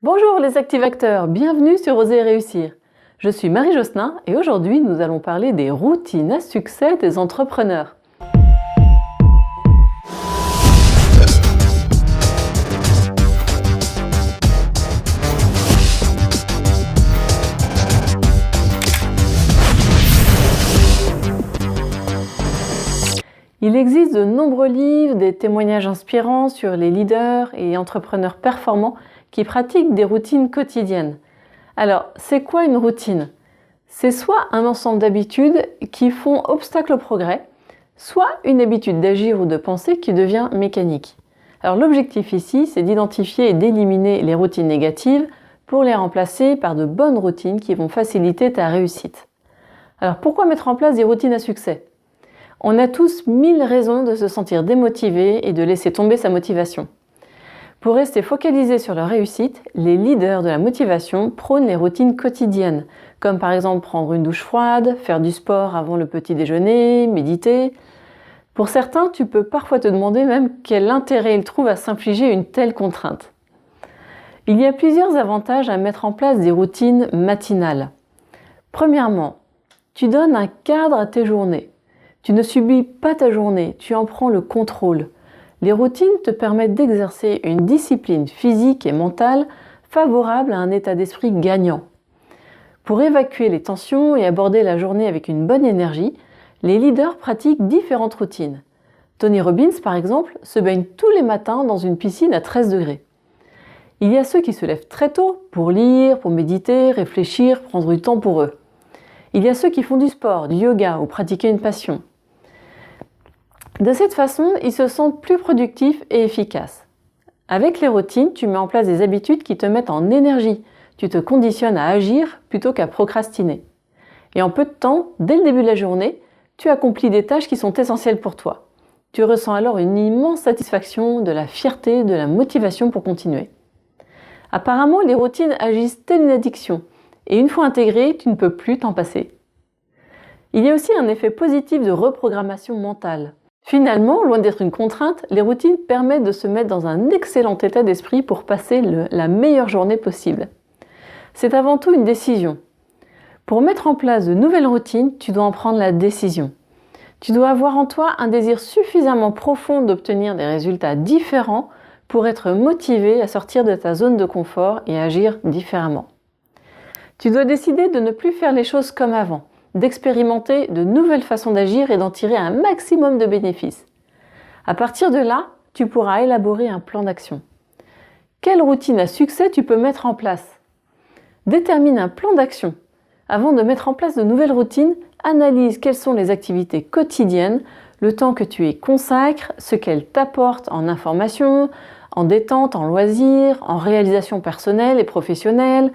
Bonjour les activateurs, bienvenue sur Oser réussir. Je suis Marie Josselin et aujourd'hui nous allons parler des routines à succès des entrepreneurs. Il existe de nombreux livres, des témoignages inspirants sur les leaders et entrepreneurs performants qui pratiquent des routines quotidiennes. Alors, c'est quoi une routine? C'est soit un ensemble d'habitudes qui font obstacle au progrès, soit une habitude d'agir ou de penser qui devient mécanique. Alors l'objectif ici, c'est d'identifier et d'éliminer les routines négatives pour les remplacer par de bonnes routines qui vont faciliter ta réussite. Alors pourquoi mettre en place des routines à succès? On a tous 1000 raisons de se sentir démotivé et de laisser tomber sa motivation. Pour rester focalisé sur leur réussite, les leaders de la motivation prônent les routines quotidiennes, comme par exemple prendre une douche froide, faire du sport avant le petit déjeuner, méditer. Pour certains, tu peux parfois te demander même quel intérêt ils trouvent à s'infliger une telle contrainte. Il y a plusieurs avantages à mettre en place des routines matinales. Premièrement, tu donnes un cadre à tes journées. Tu ne subis pas ta journée, tu en prends le contrôle. Les routines te permettent d'exercer une discipline physique et mentale favorable à un état d'esprit gagnant. Pour évacuer les tensions et aborder la journée avec une bonne énergie, les leaders pratiquent différentes routines. Tony Robbins, par exemple, se baigne tous les matins dans une piscine à 13 degrés. Il y a ceux qui se lèvent très tôt pour lire, pour méditer, réfléchir, prendre du temps pour eux. Il y a ceux qui font du sport, du yoga ou pratiquer une passion. De cette façon, ils se sentent plus productifs et efficaces. Avec les routines, tu mets en place des habitudes qui te mettent en énergie. Tu te conditionnes à agir plutôt qu'à procrastiner. Et en peu de temps, dès le début de la journée, tu accomplis des tâches qui sont essentielles pour toi. Tu ressens alors une immense satisfaction, de la fierté, de la motivation pour continuer. Apparemment, les routines agissent telle une addiction. Et une fois intégrées, tu ne peux plus t'en passer. Il y a aussi un effet positif de reprogrammation mentale. Finalement, loin d'être une contrainte, les routines permettent de se mettre dans un excellent état d'esprit pour passer la meilleure journée possible. C'est avant tout une décision. Pour mettre en place de nouvelles routines, tu dois en prendre la décision. Tu dois avoir en toi un désir suffisamment profond d'obtenir des résultats différents pour être motivé à sortir de ta zone de confort et agir différemment. Tu dois décider de ne plus faire les choses comme avant, d'expérimenter de nouvelles façons d'agir et d'en tirer un maximum de bénéfices. À partir de là, tu pourras élaborer un plan d'action. Quelle routine à succès tu peux mettre en place? Détermine un plan d'action. Avant de mettre en place de nouvelles routines, analyse quelles sont les activités quotidiennes, le temps que tu y consacres, ce qu'elles t'apportent en information, en détente, en loisirs, en réalisation personnelle et professionnelle,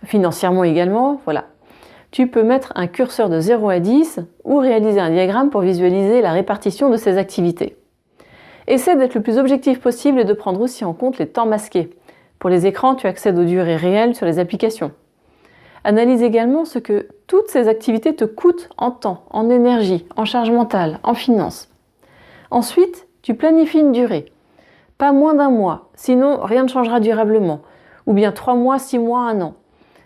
financièrement également, voilà. Tu peux mettre un curseur de 0 à 10 ou réaliser un diagramme pour visualiser la répartition de ces activités. Essaie d'être le plus objectif possible et de prendre aussi en compte les temps masqués. Pour les écrans, tu accèdes aux durées réelles sur les applications. Analyse également ce que toutes ces activités te coûtent en temps, en énergie, en charge mentale, en finances. Ensuite, tu planifies une durée. Pas moins d'un mois, sinon rien ne changera durablement. Ou bien 3 mois, 6 mois, 1 an.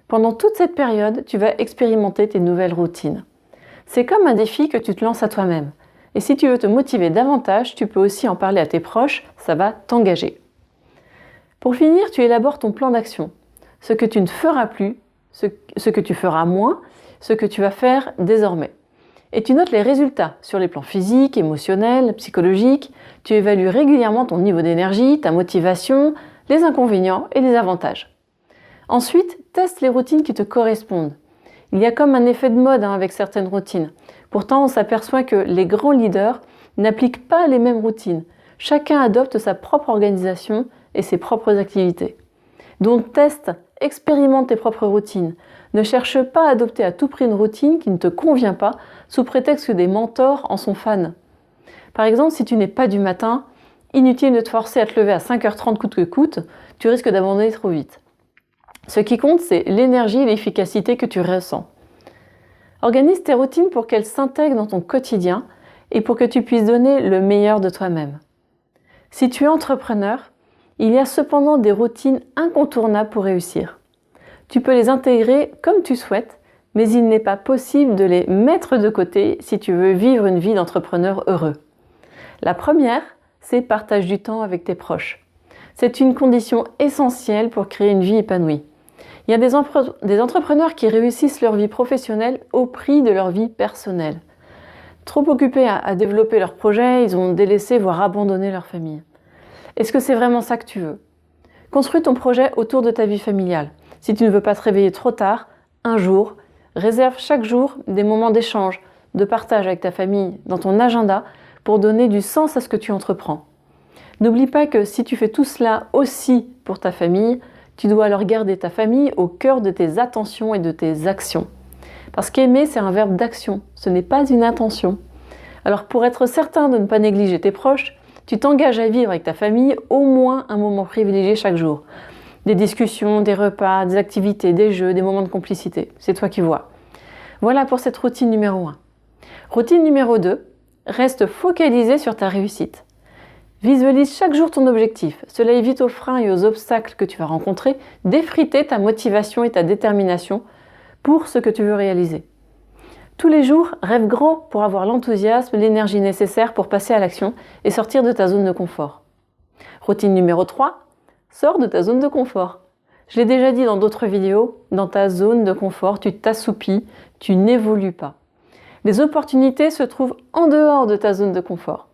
Pendant toute cette période, tu vas expérimenter tes nouvelles routines. C'est comme un défi que tu te lances à toi-même. Et si tu veux te motiver davantage, tu peux aussi en parler à tes proches, ça va t'engager. Pour finir, tu élabores ton plan d'action. Ce que tu ne feras plus, ce que tu feras moins, ce que tu vas faire désormais. Et tu notes les résultats sur les plans physiques, émotionnels, psychologiques. Tu évalues régulièrement ton niveau d'énergie, ta motivation, les inconvénients et les avantages. Ensuite, teste les routines qui te correspondent. Il y a comme un effet de mode avec certaines routines. Pourtant, on s'aperçoit que les grands leaders n'appliquent pas les mêmes routines. Chacun adopte sa propre organisation et ses propres activités. Donc teste, expérimente tes propres routines. Ne cherche pas à adopter à tout prix une routine qui ne te convient pas sous prétexte que des mentors en sont fans. Par exemple, si tu n'es pas du matin, inutile de te forcer à te lever à 5h30 coûte que coûte, tu risques d'abandonner trop vite. Ce qui compte, c'est l'énergie et l'efficacité que tu ressens. Organise tes routines pour qu'elles s'intègrent dans ton quotidien et pour que tu puisses donner le meilleur de toi-même. Si tu es entrepreneur, Il y a cependant des routines incontournables pour réussir. Tu peux les intégrer comme tu souhaites, mais il n'est pas possible de les mettre de côté si tu veux vivre une vie d'entrepreneur heureux. La première, c'est partage du temps avec tes proches. C'est une condition essentielle pour créer une vie épanouie. Il y a des entrepreneurs qui réussissent leur vie professionnelle au prix de leur vie personnelle. Trop occupés à développer leur projet, ils ont délaissé voire abandonné leur famille. Est-ce que c'est vraiment ça que tu veux? Construis ton projet autour de ta vie familiale. Si tu ne veux pas te réveiller trop tard, un jour, réserve chaque jour des moments d'échange, de partage avec ta famille dans ton agenda pour donner du sens à ce que tu entreprends. N'oublie pas que si tu fais tout cela aussi pour ta famille, tu dois alors garder ta famille au cœur de tes attentions et de tes actions. Parce qu'aimer, c'est un verbe d'action, ce n'est pas une intention. Alors pour être certain de ne pas négliger tes proches, tu t'engages à vivre avec ta famille au moins un moment privilégié chaque jour. Des discussions, des repas, des activités, des jeux, des moments de complicité. C'est toi qui vois. Voilà pour cette routine numéro 1. Routine numéro 2, reste focalisé sur ta réussite. Visualise chaque jour ton objectif. Cela évite aux freins et aux obstacles que tu vas rencontrer d'effriter ta motivation et ta détermination pour ce que tu veux réaliser. Tous les jours, rêve grand pour avoir l'enthousiasme, l'énergie nécessaire pour passer à l'action et sortir de ta zone de confort. Routine numéro 3, sors de ta zone de confort. Je l'ai déjà dit dans d'autres vidéos, dans ta zone de confort, tu t'assoupis, tu n'évolues pas. Les opportunités se trouvent en dehors de ta zone de confort.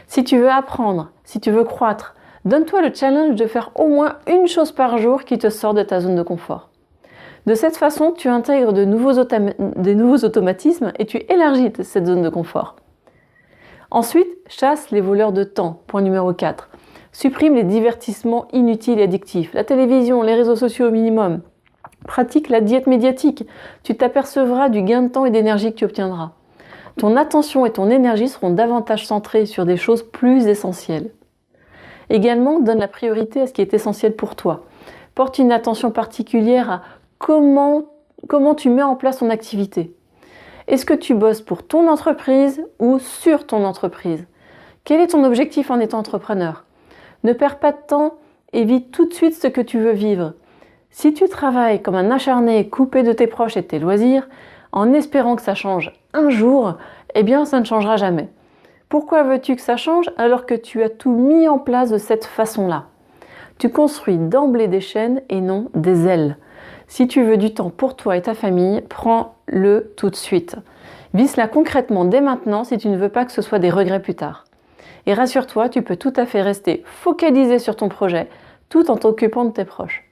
Si tu veux apprendre, si tu veux croître, donne-toi le challenge de faire au moins une chose par jour qui te sort de ta zone de confort. De cette façon, tu intègres des nouveaux automatismes et tu élargis cette zone de confort. Ensuite, chasse les voleurs de temps. Point numéro 4. Supprime les divertissements inutiles et addictifs. La télévision, les réseaux sociaux au minimum. Pratique la diète médiatique. Tu t'apercevras du gain de temps et d'énergie que tu obtiendras. Ton attention et ton énergie seront davantage centrées sur des choses plus essentielles. Également, donne la priorité à ce qui est essentiel pour toi. Porte une attention particulière à comment tu mets en place ton activité. Est-ce que tu bosses pour ton entreprise ou sur ton entreprise? Quel est ton objectif en étant entrepreneur? Ne perds pas de temps et vis tout de suite ce que tu veux vivre. Si tu travailles comme un acharné, coupé de tes proches et de tes loisirs, en espérant que ça change un jour, eh bien ça ne changera jamais. Pourquoi veux-tu que ça change alors que tu as tout mis en place de cette façon-là? Tu construis d'emblée des chaînes et non des ailes. Si tu veux du temps pour toi et ta famille, prends-le tout de suite. Vis-la concrètement dès maintenant si tu ne veux pas que ce soit des regrets plus tard. Et rassure-toi, tu peux tout à fait rester focalisé sur ton projet tout en t'occupant de tes proches.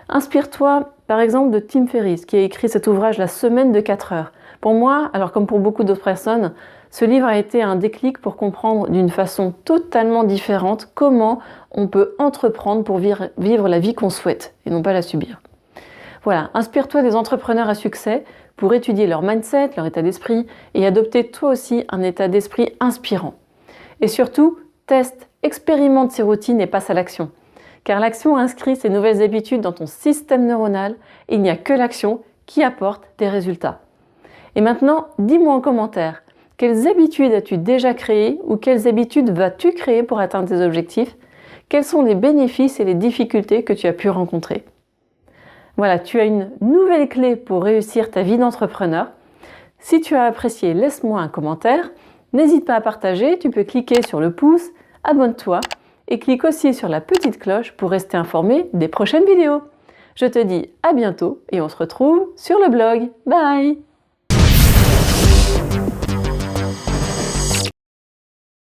Inspire-toi par exemple de Tim Ferriss qui a écrit cet ouvrage La semaine de 4 heures. Pour moi, alors comme pour beaucoup d'autres personnes, ce livre a été un déclic pour comprendre d'une façon totalement différente comment on peut entreprendre pour vivre la vie qu'on souhaite et non pas la subir. Voilà, inspire-toi des entrepreneurs à succès pour étudier leur mindset, leur état d'esprit et adopter toi aussi un état d'esprit inspirant. Et surtout, teste, expérimente ces routines et passe à l'action. Car l'action inscrit ces nouvelles habitudes dans ton système neuronal et il n'y a que l'action qui apporte des résultats. Et maintenant, dis-moi en commentaire, quelles habitudes as-tu déjà créées ou quelles habitudes vas-tu créer pour atteindre tes objectifs? Quels sont les bénéfices et les difficultés que tu as pu rencontrer? Voilà, tu as une nouvelle clé pour réussir ta vie d'entrepreneur. Si tu as apprécié, laisse-moi un commentaire. N'hésite pas à partager, tu peux cliquer sur le pouce, abonne-toi et clique aussi sur la petite cloche pour rester informé des prochaines vidéos. Je te dis à bientôt et on se retrouve sur le blog. Bye!